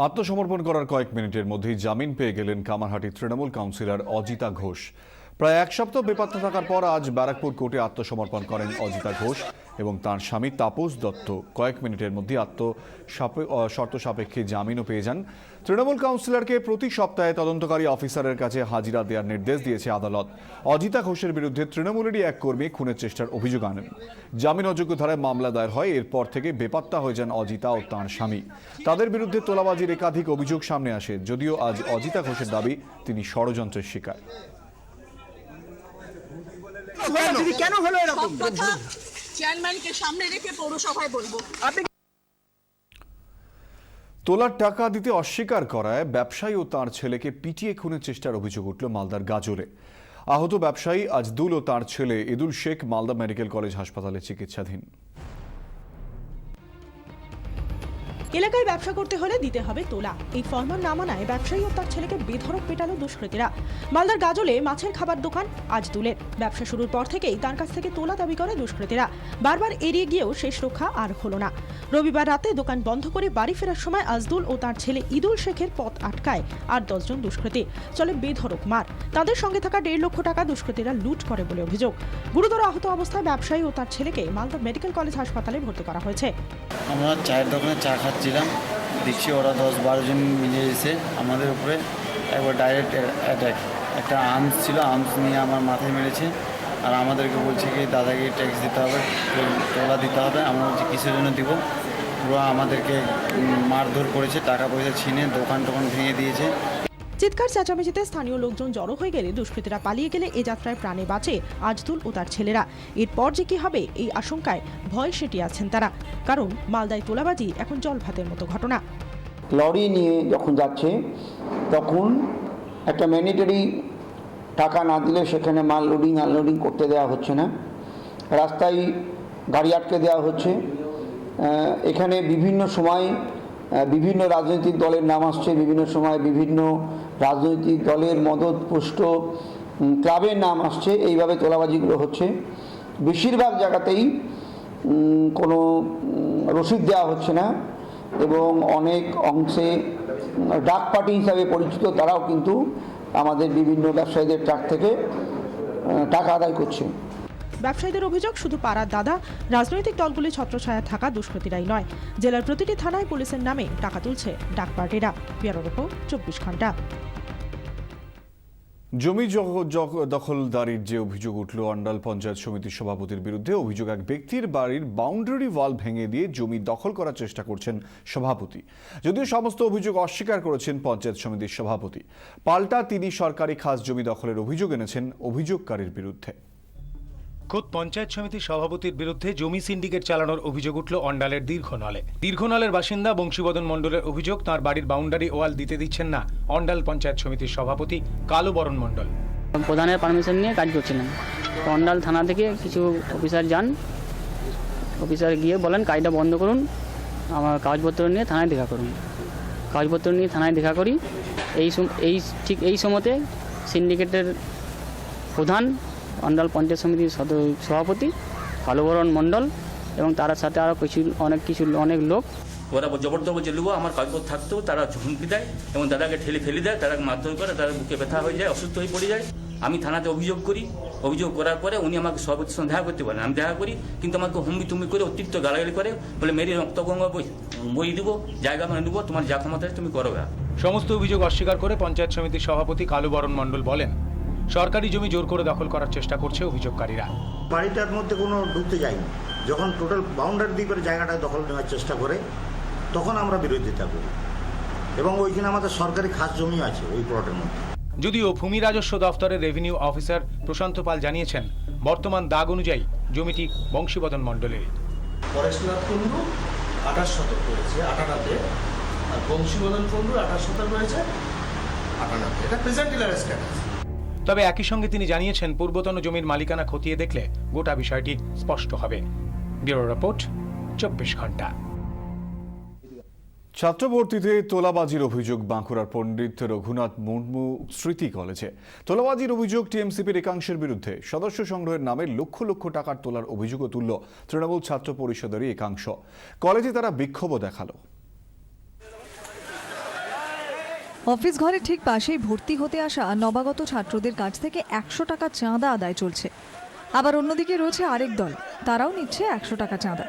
আত্মসমর্পণ করার কয়েক মিনিটের মধ্যেই জামিন পেয়ে গেলেন কামারহাটি তৃণমূল কাউন্সিলর অজিতা ঘোষ। প্রায় এক সপ্তাহ বেপাত্তা থাকার পর আজ ব্যারাকপুর কোর্টে আত্মসমর্পণ করেন অজিতা ঘোষ এবং তার স্বামী তাপস দত্ত। কয়েক মিনিটের মধ্যে শর্ত সাপেক্ষে জামিনও পেয়ে যান। তৃণমূল কাউন্সিলরকে প্রতি সপ্তাহে তদন্তকারী অফিসারের কাছে হাজিরা দেওয়ার নির্দেশ দিয়েছে আদালত। অজিতা ঘোষের বিরুদ্ধে তৃণমূলেরই এক কর্মী খুনের চেষ্টার অভিযোগ আনেন। জামিন অযোগ্য ধারায় মামলা দায়ের হয়। এরপর থেকে বেপাত্তা হয়ে যান অজিতা ও তাঁর স্বামী। তাদের বিরুদ্ধে তোলাবাজির একাধিক অভিযোগ সামনে আসে, যদিও আজ অজিতা ঘোষের দাবি তিনি ষড়যন্ত্রের শিকার। কেন হলো এরকম? চেয়ারম্যানকে সামনে রেখে পৌরসভায় বলবো। তোলার টাকা দিতে অস্বীকার করায় ব্যবসায়ী ও তার ছেলেকে পিটিয়ে খুনের চেষ্টার অভিযোগ উঠল মালদার গাজলে। আহত ব্যবসায়ী আজদুল ও তার ছেলে ইদুল শেখ মালদা মেডিকেল কলেজ হাসপাতালে চিকিৎসাধীন। এলাকায় ব্যবসা করতে হলে দিতে হবে তোলা, এই ফরমান না মানায় ব্যবসায়ী ও তার ছেলেকে বেধড়ক পেটালো দুষ্কৃতীরা। মালদার গাজলে মাছের খাবার দোকান আজদুলের। ব্যবসা শুরুর পর থেকেই তার কাছ থেকে তোলা দাবি করে দুষ্কৃতীরা। বারবার এড়িয়ে গিয়েও শেষ রক্ষা আর হলো না। রবিবার রাতে দোকান বন্ধ করে বাড়ি ফেরার সময় আজদুল ও তার ছেলে ইদুল শেখের পথ আটকায় 8-10 জন দুষ্কৃতী। চলে বেধড়ক মার। তাদের সঙ্গে থাকা 1.5 লক্ষ টাকা দুষ্কৃতীরা লুট করে বলে অভিযোগ। গুরুতর আহত অবস্থায় ব্যবসায়ী ও তার ছেলেকে মালদা মেডিকেল কলেজ হাসপাতালে ভর্তি করা হয়েছে। আমরা চায়ের দোকানে চা খাচ্ছিলাম, দেখছি ওরা 10-12 জন মিলে এসে আমাদের উপরে একবার ডাইরেক্ট অ্যাটাক। একটা আর্মস ছিল, আর্মস নিয়ে আমার মাথায় মেরেছে আর আমাদেরকে বলছে কি দাদাকে ট্যাক্স দিতে হবে, তোলা দিতে হবে। আমরা বলছি কিসের জন্য দিব। ওরা আমাদেরকে মারধর করেছে, টাকা পয়সা ছিনে দোকান ভেঙে দিয়েছে। চিৎকার চেঁচামেচিতে স্থানীয় লোকজন জড়ো হয়ে গেলে দুষ্কৃতীরা পালিয়ে গেলে এ যাত্রায় প্রাণে বাঁচে আজদুল ও তার ছেলেরা। এরপর যে কি হবে এই আশঙ্কায় ভয় সেটিয়ে আছেন তারা, কারণ মালদায় তোলাবাজি এখন জল ভাতের মতো ঘটনা। লরি নিয়ে যখন যাচ্ছে তখন একটা ম্যান্ডেটরি টাকা না দিলে সেখানে মাল লোডিং আনলোডিং করতে দেওয়া হচ্ছে না, রাস্তায় গাড়ি আটকে দেওয়া হচ্ছে। এখানে বিভিন্ন সময় বিভিন্ন রাজনৈতিক দলের নাম আসছে, বিভিন্ন সময় বিভিন্ন রাজনৈতিক দলের মদতপুষ্ট ক্লাবের নাম আসছে। এইভাবে তোলাবাজিগুলো হচ্ছে। বেশিরভাগ জায়গাতেই কোনো রসিদ দেওয়া হচ্ছে না এবং অনেক অংশে ডাক পার্টি হিসাবে পরিচিত তারাও কিন্তু আমাদের বিভিন্ন ব্যবসায়ীদের ট্রাক থেকে টাকা আদায় করছে। ব্যবসায়ীদের অভিযোগ, শুধু পাড়ার দাদা রাজনৈতিক দলগুলি ছত্রছায়া থাকা দুষ্কৃতীরাই নয়, জেলার প্রতিটি থানায় পুলিশের নামে টাকা তুলছে ডাক পার্টিরা। ব্যুরো রিপোর্ট, 24 ঘন্টা। জমি দখলদারির যে অভিযোগ উঠল অন্ডাল পঞ্চায়েত সমিতির সভাপতির বিরুদ্ধে। অভিযোগ, এক ব্যক্তির বাড়ির বাউন্ডারি ওয়াল ভেঙে দিয়ে জমি দখল করার চেষ্টা করছেন সভাপতি। যদিও সমস্ত অভিযোগ অস্বীকার করেছেন পঞ্চায়েত সমিতির সভাপতি। পাল্টা তিনি সরকারি খাস জমি দখলের অভিযোগ এনেছেন অভিযোগকারীর বিরুদ্ধে। খোদ পঞ্চায়েত সমিতির সভাপতির বিরুদ্ধে জমি সিন্ডিকেট চালানোর অভিযোগ উঠল অন্ডালের দীর্ঘনলের বাসিন্দা বংশীবদন মণ্ডলের অভিযোগ, তাঁর বাড়ির বাউন্ডারি ওয়াল দিতে দিচ্ছেন না অন্ডাল পঞ্চায়েত সমিতির সভাপতি কালুবরণ মণ্ডল। প্রধানের পারমিশন নিয়ে কাজ করছিলাম। অন্ডাল থানা থেকে কিছু অফিসার যান, অফিসার গিয়ে বলেন কাজটা বন্ধ করুন, আমার কাগজপত্র নিয়ে থানায় দেখা করুন। কাগজপত্র নিয়ে থানায় দেখা করি। ঠিক এই সময়তে সিন্ডিকেটের প্রধান অন্ডাল পঞ্চায়েত সমিতির সভাপতি কালুবরণ মণ্ডল এবং তার সাথে আরও অনেক লোক, ওরা জবরদস্তি নেবো আমার কাগজপত্র থাকতেও তারা হুমকি দেয় এবং দাদাকে ঠেলে ফেলে দেয়, তারা মারধর করে, তারা বুকে ব্যথা হয়ে যায়, অসুস্থ হয়ে পড়ে যায়। আমি থানাতে অভিযোগ করি, অভিযোগ করার পরে উনি আমাকে সভাপতির সঙ্গে দেখা করতে পারেন। আমি দেখা করি, কিন্তু আমাকে হুমকি করে অতিরিক্ত গালাগালি করে, বলে মেরে রক্তগঙ্গা বই দিব, জায়গা মানে নেবো, তোমার যা ক্ষমতা তুমি করো। সমস্ত অভিযোগ অস্বীকার করে পঞ্চায়েত সমিতির সভাপতি কালুবরণ মণ্ডল বলেন, সরকারি জমি জোর করে দখল করার চেষ্টা করছে অভিযোগকারীরা। বাড়িটার মধ্যে কোনো ঢুকতে যায়নি। যখন টোটাল বাউন্ডারি দিয়ে করে জায়গাটা দখল নেওয়ার চেষ্টা করে তখন আমরা বিরোধিতা করি এবং ওইখানে আমাদের সরকারি খাস জমি আছে ওই প্লটের মধ্যে। যদিও ভূমি রাজস্ব দফতরের রেভিনিউ অফিসার প্রশান্ত পাল জানিয়েছেন, বর্তমান দাগ অনুযায়ী জমিটি বংশীবদন মণ্ডলেরই। পরেশনাথ কুণ্ডু 28 শতক রয়েছে 58-তে, আর বংশীবদন কুণ্ডু 28 শতক রয়েছে 58-তে। এটা প্রেজেন্ট ডিলার স্ট্যাটাস। তবে একই সঙ্গে তিনি জানিয়েছেন, পূর্বতন জমির মালিকানা খতিয়ে দেখলে গোটা বিষয়টি স্পষ্ট হবে। ব্যুরো রিপোর্ট, 24 ঘন্টা। ছাত্রভর্তিতে তোলাবাজির অভিযোগ বাঁকুড়ার পণ্ডিত রঘুনাথ মুর্মু স্মৃতি কলেজে। তোলাবাজির অভিযোগ টিএমসিপির একাংশের বিরুদ্ধে। সদস্য সংগ্রহের নামে লক্ষ লক্ষ টাকার তোলার অভিযোগও তুলল তৃণমূল ছাত্র পরিষদেরই একাংশ। কলেজে তারা বিক্ষোভও দেখালো। অফিস ঘরের ঠিক পাশেই ভর্তি হতে আসা নবাগত ছাত্রদের কাছ থেকে 100 টাকা চাঁদা আদায় চলছে। আবার অন্যদিকে রয়েছে আরেক দল, তারাও নিচ্ছে 100 টাকা চাঁদা।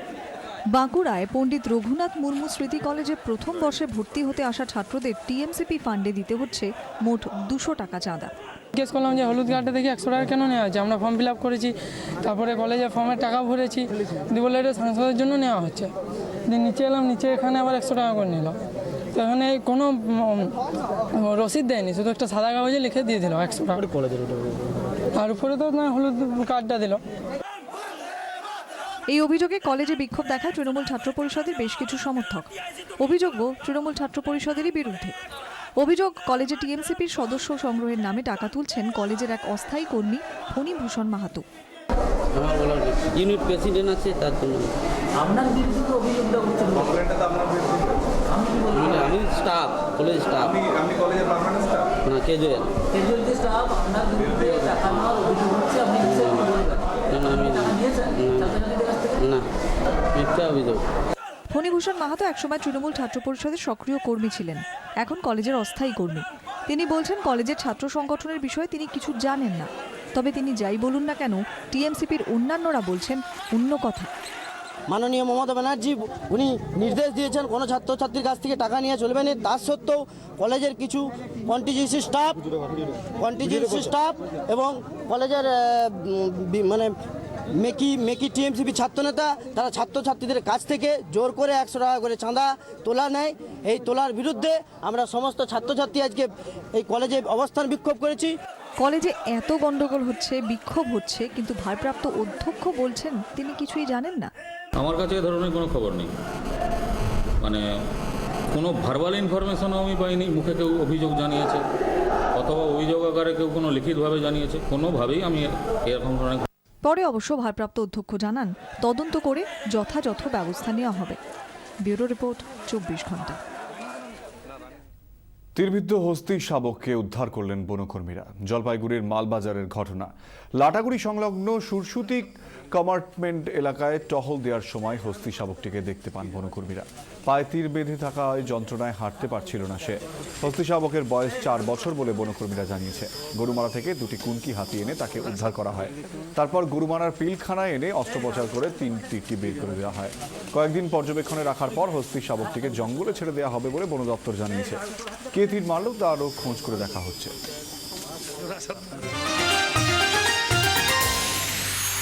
বাঁকুড়ায় পণ্ডিত রঘুনাথ মুর্মু স্মৃতি কলেজে প্রথম বর্ষে ভর্তি হতে আসা ছাত্রদের টিএমসিপি ফান্ডে দিতে হচ্ছে মোট 200 টাকা চাঁদা। জিজ্ঞেস করলাম যে হলুদ কার্ডে দেখি 100 টাকা কেন নেওয়া হচ্ছে, আমরা ফর্ম ফিল আপ করেছি, তারপরে কলেজে ফর্মের টাকা ভরেছি, দিয়ে বলে এটা সাংসদের জন্য নেওয়া হচ্ছে। দিয়ে নিচে এলাম, নিচে এখানে আবার 100 টাকা করে নিল। তো এখানে কোনো রসিদ দেয়নি, শুধু একটা সাদা কাগজে লিখে দিয়ে দিল 100 টাকা কলেজের, আর উপরে তো না হলুদ কার্ডটা দিল। এই অভিযোগে কলেজে বিক্ষোভ দেখায় তৃণমূল ছাত্র পরিষদের বেশ কিছু সমর্থক। অভিযোগ্য তৃণমূল ছাত্র পরিষদেরই বিরুদ্ধে। অভিযোগ, কলেজে টিএমসিপির সদস্য সংগ্রহের নামে টাকা তুলছেন কলেজের এক অস্থায়ী কর্মী ফণীভূষণ মাহাতো। ইউনিট প্রেসিডেন্ট আছে, তার জন্য আপনার বিরুদ্ধে অভিযোগটা করছেন। আমি স্টাফ, কলেজ স্টাফ। আপনি কলেজের পার্মানেন্ট স্টাফ? না, ক্যাজুয়াল স্টাফ। আপনার বিরুদ্ধে টাকা নেওয়ার অভিযোগ হচ্ছে, আপনি কিসের বলবেন? না, মিথ্যা অভিযোগ। ফণীভূষণ মাহাতো একসময় তৃণমূল ছাত্র পরিষদের সক্রিয় কর্মী ছিলেন, এখন কলেজের অস্থায়ী কর্মী। তিনি বলছেন কলেজের ছাত্র সংগঠনের বিষয়ে তিনি কিছু জানেন না। তবে তিনি যাই বলুন না কেন, টিএমসিপির অন্যান্যরা বলছেন অন্য কথা। মাননীয় মমতা ব্যানার্জি উনি নির্দেশ দিয়েছেন কোনো ছাত্রছাত্রীর কাছ থেকে টাকা নিয়ে চলবে না। তার সত্ত্বেও কলেজের কিছু কন্টিজেন্সি স্টাফ এবং কলেজের মানে মেকি টিএমসিপি ছাত্রনেতা, তারা ছাত্রছাত্রীদের কাছ থেকে জোর করে 100 টাকা করে চাঁদা তোলা নেয়। এই তোলার বিরুদ্ধে আমরা সমস্ত ছাত্রছাত্রী আজকে এই কলেজে অবস্থান বিক্ষোভ করেছি। কলেজে এত গন্ডগোল হচ্ছে, বিক্ষোভ হচ্ছে, কিন্তু ভারপ্রাপ্ত অধ্যক্ষ বলছেন তিনি কিছুই জানেন না। আমার কাছে এ ধরনের কোনো খবর নেই, মানে কোনো ভার্বাল ইনফরমেশনও আমি পাইনি। মুখে কেউ অভিযোগ জানিয়েছে অথবা অভিযোগ আকারে কেউ কোনো লিখিতভাবে জানিয়েছে, কোনোভাবেই আমি এরকম ধরনের। পরে অবশ্য ভারপ্রাপ্ত অধ্যক্ষ জানান তদন্ত করে যথাযথ ব্যবস্থা নেওয়া হবে। ব্যুরো রিপোর্ট, 24 ঘন্টা। তীরবিদ্ধ হস্তি শাবককে উদ্ধার করলেন বনকর্মীরা। জলপাইগুড়ির মালবাজারের ঘটনা। লাটাগুড়ি সংলগ্ন সুরসুতি কমার্টমেন্ট এলাকায় টহল দেওয়ার সময় হস্তি শাবকটিকে দেখতে পান বনকর্মীরা। পায়ে তীর বেঁধে থাকায় যন্ত্রণায় হাঁটতে পারছিল না সে। হস্তি শাবকের বয়স 4 বছর বলে বনকর্মীরা জানিয়েছে। গরুমারা থেকে 2টি কুনকি হাতি এনে তাকে উদ্ধার করা হয়। তারপর গরুমারার পিলখানায় এনে অস্ত্রোপচার করে 3 তীরটি বের করে দেওয়া হয়। কয়েকদিন পর্যবেক্ষণে রাখার পর হস্তি শাবকটিকে জঙ্গলে ছেড়ে দেওয়া হবে বলে বন দপ্তর জানিয়েছে। কে তীর মারল তারও খোঁজ করে দেখা হচ্ছে।